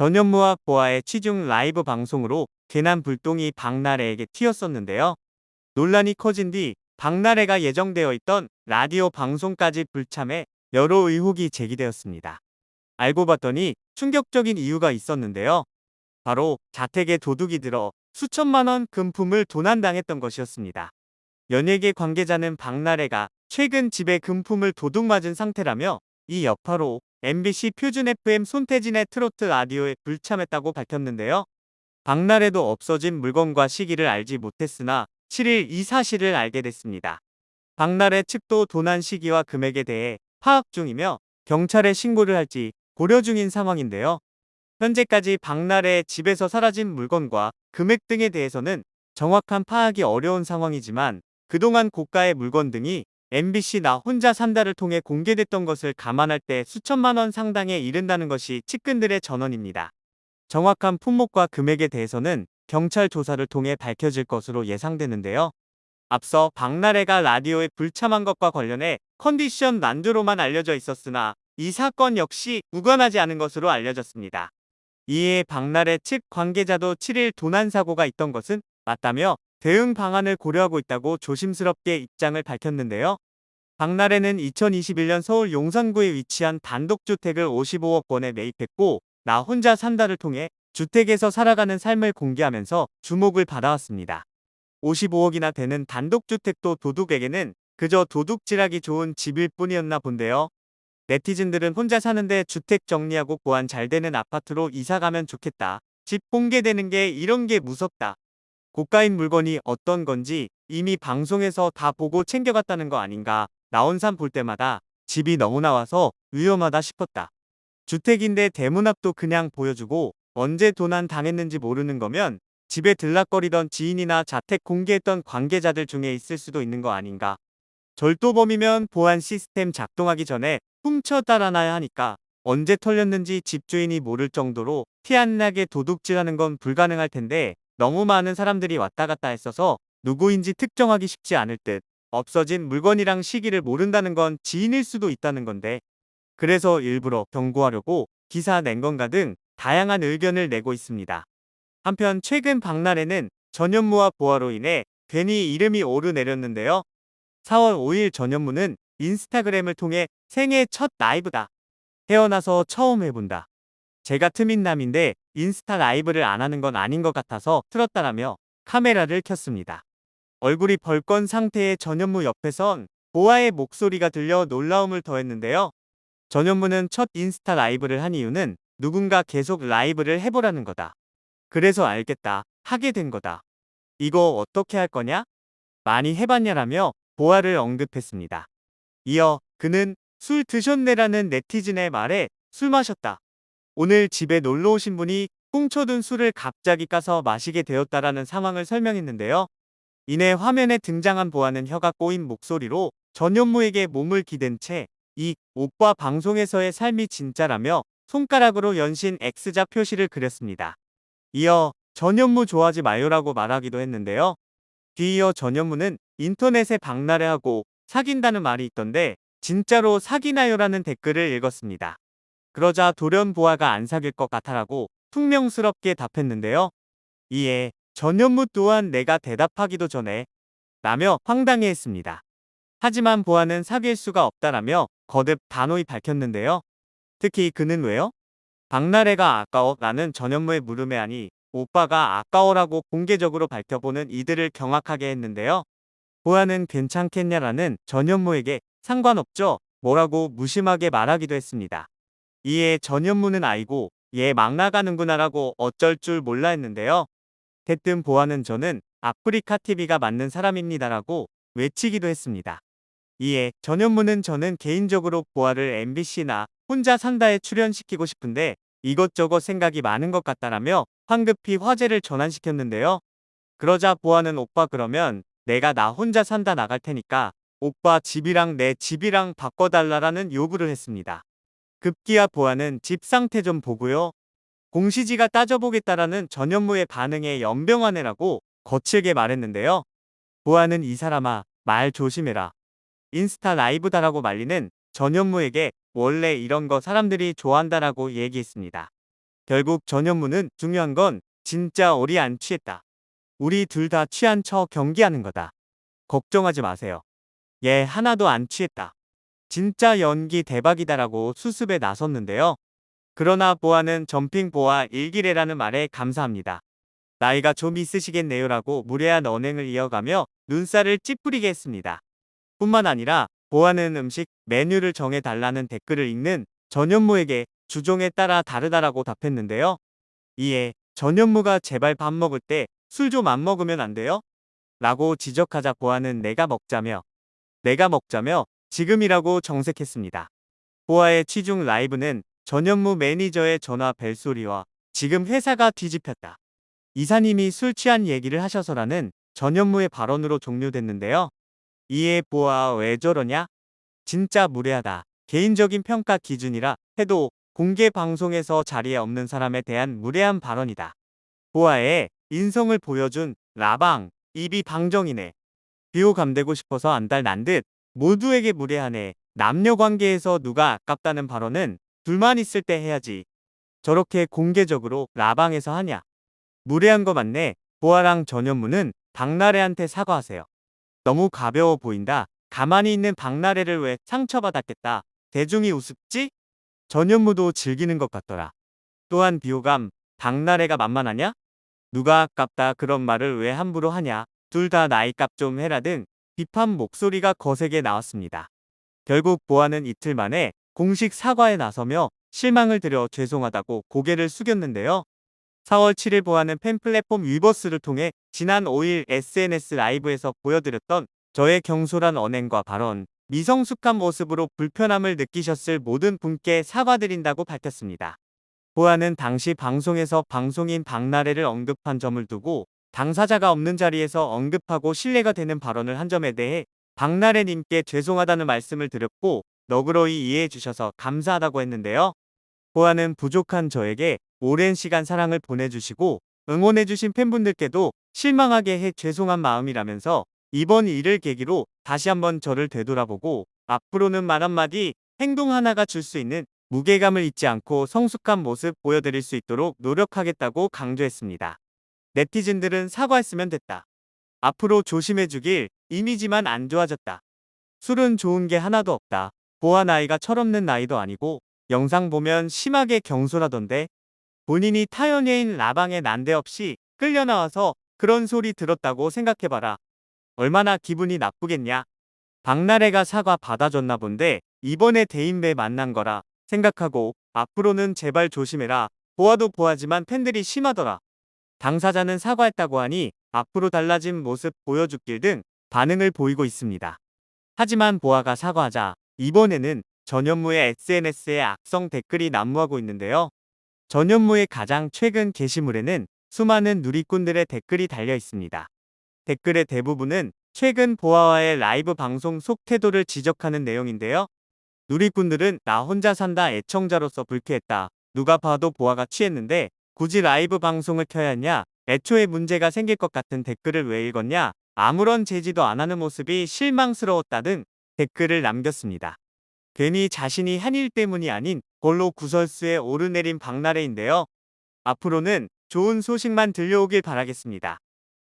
전현무와 보아의 취중 라이브 방송으로 괜한 불똥이 박나래에게 튀었었는데요. 논란이 커진 뒤 박나래가 예정되어 있던 라디오 방송까지 불참해 여러 의혹이 제기되었습니다. 알고 봤더니 충격적인 이유가 있었는데요. 바로 자택에 도둑이 들어 수천만 원 금품을 도난당했던 것이었습니다. 연예계 관계자는 박나래가 최근 집에 금품을 도둑맞은 상태라며 이 여파로 MBC 표준 FM 손태진의 트로트 라디오에 불참했다고 밝혔는데요. 박나래도 없어진 물건과 시기를 알지 못했으나 7일 이 사실을 알게 됐습니다. 박나래 측도 도난 시기와 금액에 대해 파악 중이며 경찰에 신고를 할지 고려 중인 상황인데요. 현재까지 박나래의 집에서 사라진 물건과 금액 등에 대해서는 정확한 파악이 어려운 상황이지만 그동안 고가의 물건 등이 MBC 나 혼자 산다를 통해 공개됐던 것을 감안할 때 수천만 원 상당에 이른다는 것이 측근들의 전언입니다. 정확한 품목과 금액에 대해서는 경찰 조사를 통해 밝혀질 것으로 예상되는데요. 앞서 박나래가 라디오에 불참한 것과 관련해 컨디션 난조로만 알려져 있었으나 이 사건 역시 무관하지 않은 것으로 알려졌습니다. 이에 박나래 측 관계자도 7일 도난 사고가 있던 것은 맞다며 대응 방안을 고려하고 있다고 조심스럽게 입장을 밝혔는데요. 박나래는 2021년 서울 용산구에 위치한 단독주택을 55억 원에 매입했고 나 혼자 산다를 통해 주택에서 살아가는 삶을 공개하면서 주목을 받아왔습니다. 55억이나 되는 단독주택도 도둑에게는 그저 도둑질하기 좋은 집일 뿐이었나 본데요. 네티즌들은 혼자 사는데 주택 정리하고 보안 잘 되는 아파트로 이사가면 좋겠다. 집 공개되는 게 이런 게 무섭다. 고가인 물건이 어떤 건지 이미 방송에서 다 보고 챙겨갔다는 거 아닌가. 나온 산 볼 때마다 집이 너무 나와서 위험하다 싶었다. 주택인데 대문 앞도 그냥 보여주고 언제 도난 당했는지 모르는 거면 집에 들락거리던 지인이나 자택 공개했던 관계자들 중에 있을 수도 있는 거 아닌가. 절도범이면 보안 시스템 작동하기 전에 훔쳐 따라놔야 하니까 언제 털렸는지 집주인이 모를 정도로 티 안 나게 도둑질하는 건 불가능할 텐데 너무 많은 사람들이 왔다 갔다 했어서 누구인지 특정하기 쉽지 않을 듯. 없어진 물건이랑 시기를 모른다는 건 지인일 수도 있다는 건데 그래서 일부러 경고하려고 기사 낸 건가 등 다양한 의견을 내고 있습니다. 한편 최근 박나래는 전현무와 보아로 인해 괜히 이름이 오르내렸는데요. 4월 5일 전현무는 인스타그램을 통해 생애 첫 라이브다. 태어나서 처음 해본다. 제가 트민남인데 인스타 라이브를 안 하는 건 아닌 것 같아서 틀었다라며 카메라를 켰습니다. 얼굴이 벌건 상태의 전현무 옆에선 보아의 목소리가 들려 놀라움을 더했는데요. 전현무는 첫 인스타 라이브를 한 이유는 누군가 계속 라이브를 해보라는 거다. 그래서 알겠다. 하게 된 거다. 이거 어떻게 할 거냐? 많이 해봤냐라며 보아를 언급했습니다. 이어 그는 술 드셨네라는 네티즌의 말에 술 마셨다. 오늘 집에 놀러 오신 분이 꽁쳐둔 술을 갑자기 까서 마시게 되었다라는 상황을 설명했는데요. 이내 화면에 등장한 보아는 혀가 꼬인 목소리로 전현무에게 몸을 기댄 채 이 오빠 방송에서의 삶이 진짜라며 손가락으로 연신 X자 표시를 그렸습니다. 이어 전현무 좋아하지 마요라고 말하기도 했는데요. 뒤이어 전현무는 인터넷에 박나래하고 사귄다는 말이 있던데 진짜로 사귀나요라는 댓글을 읽었습니다. 그러자 돌연 보아가 안 사귈 것 같아라고 퉁명스럽게 답했는데요. 이에 전현무 또한 내가 대답하기도 전에 라며 황당해했습니다. 하지만 보아는 사귈 수가 없다라며 거듭 단호히 밝혔는데요. 특히 그는 왜요? 박나래가 아까워? 라는 전현무의 물음에 아니 오빠가 아까워라고 공개적으로 밝혀보는 이들을 경악하게 했는데요. 보아는 괜찮겠냐라는 전현무에게 상관없죠? 뭐라고 무심하게 말하기도 했습니다. 이에 전현무는 아이고 얘 막 나가는구나라고 어쩔 줄 몰라 했는데요. 대뜸 보아는 저는 아프리카 TV가 맞는 사람입니다라고 외치기도 했습니다. 이에 전현무는 저는 개인적으로 보아를 MBC나 혼자 산다에 출연시키고 싶은데 이것저것 생각이 많은 것 같다라며 황급히 화제를 전환시켰는데요. 그러자 보아는 오빠 그러면 내가 나 혼자 산다 나갈 테니까 오빠 집이랑 내 집이랑 바꿔달라라는 요구를 했습니다. 급기야 보아는 집 상태 좀 보고요. 공시지가 따져보겠다라는 전현무의 반응에 연병하네라고 거칠게 말했는데요. 보아는 이 사람아 말 조심해라. 인스타 라이브다라고 말리는 전현무에게 원래 이런 거 사람들이 좋아한다라고 얘기했습니다. 결국 전현무는 중요한 건 진짜 어리 안 취했다. 우리 둘 다 취한 척 경기하는 거다. 걱정하지 마세요. 얘 하나도 안 취했다. 진짜 연기 대박이다라고 수습에 나섰는데요. 그러나 보아는 점핑 보아 일기래라는 말에 감사합니다. 나이가 좀 있으시겠네요라고 무례한 언행을 이어가며 눈살을 찌푸리게 했습니다. 뿐만 아니라 보아는 음식 메뉴를 정해달라는 댓글을 읽는 전현무에게 주종에 따라 다르다라고 답했는데요. 이에 전현무가 제발 밥 먹을 때 술 좀 안 먹으면 안 돼요? 라고 지적하자 보아는 내가 먹자며 지금이라고 정색했습니다. 보아의 취중 라이브는 전현무 매니저의 전화 벨소리와 지금 회사가 뒤집혔다. 이사님이 술 취한 얘기를 하셔서라는 전현무의 발언으로 종료됐는데요. 이에 보아 왜 저러냐? 진짜 무례하다. 개인적인 평가 기준이라 해도 공개 방송에서 자리에 없는 사람에 대한 무례한 발언이다. 보아의 인성을 보여준 라방, 입이 방정이네. 비호감되고 싶어서 안달난 듯 모두에게 무례하네. 남녀 관계에서 누가 아깝다는 발언은 둘만 있을 때 해야지. 저렇게 공개적으로 라방에서 하냐. 무례한 거 맞네. 보아랑 전현무는 박나래한테 사과하세요. 너무 가벼워 보인다. 가만히 있는 박나래를 왜 상처받았겠다. 대중이 우습지? 전현무도 즐기는 것 같더라. 또한 비호감, 박나래가 만만하냐? 누가 아깝다 그런 말을 왜 함부로 하냐. 둘 다 나이값 좀 해라 등 비판 목소리가 거세게 나왔습니다. 결국 보아는 이틀 만에 공식 사과에 나서며 실망을 드려 죄송하다고 고개를 숙였는데요. 4월 7일 보아는 팬 플랫폼 위버스를 통해 지난 5일 SNS 라이브에서 보여드렸던 저의 경솔한 언행과 발언, 미성숙한 모습으로 불편함을 느끼셨을 모든 분께 사과드린다고 밝혔습니다. 보아는 당시 방송에서 방송인 박나래를 언급한 점을 두고 당사자가 없는 자리에서 언급하고 신뢰가 되는 발언을 한 점에 대해 박나래님께 죄송하다는 말씀을 드렸고 너그러이 이해해 주셔서 감사하다고 했는데요. 보아는 부족한 저에게 오랜 시간 사랑을 보내주시고 응원해주신 팬분들께도 실망하게 해 죄송한 마음이라면서 이번 일을 계기로 다시 한번 저를 되돌아보고 앞으로는 말 한마디, 행동 하나가 줄 수 있는 무게감을 잊지 않고 성숙한 모습 보여드릴 수 있도록 노력하겠다고 강조했습니다. 네티즌들은 사과했으면 됐다. 앞으로 조심해주길, 이미지만 안 좋아졌다. 술은 좋은 게 하나도 없다. 보아 나이가 철없는 나이도 아니고 영상 보면 심하게 경솔하던데 본인이 타연예인 라방에 난데없이 끌려 나와서 그런 소리 들었다고 생각해봐라. 얼마나 기분이 나쁘겠냐. 박나래가 사과 받아줬나 본데 이번에 대인배 만난 거라 생각하고 앞으로는 제발 조심해라. 보아도 보아지만 팬들이 심하더라. 당사자는 사과했다고 하니 앞으로 달라진 모습 보여주길 등 반응을 보이고 있습니다. 하지만 보아가 사과하자 이번에는 전현무의 SNS에 악성 댓글이 난무하고 있는데요. 전현무의 가장 최근 게시물에는 수많은 누리꾼들의 댓글이 달려 있습니다. 댓글의 대부분은 최근 보아와의 라이브 방송 속 태도를 지적하는 내용인데요. 누리꾼들은 나 혼자 산다 애청자로서 불쾌했다. 누가 봐도 보아가 취했는데 굳이 라이브 방송을 켜야 했냐? 애초에 문제가 생길 것 같은 댓글을 왜 읽었냐? 아무런 제지도 안 하는 모습이 실망스러웠다 등 댓글을 남겼습니다. 괜히 자신이 한 일 때문이 아닌 홀로 구설수에 오르내린 박나래인데요. 앞으로는 좋은 소식만 들려오길 바라겠습니다.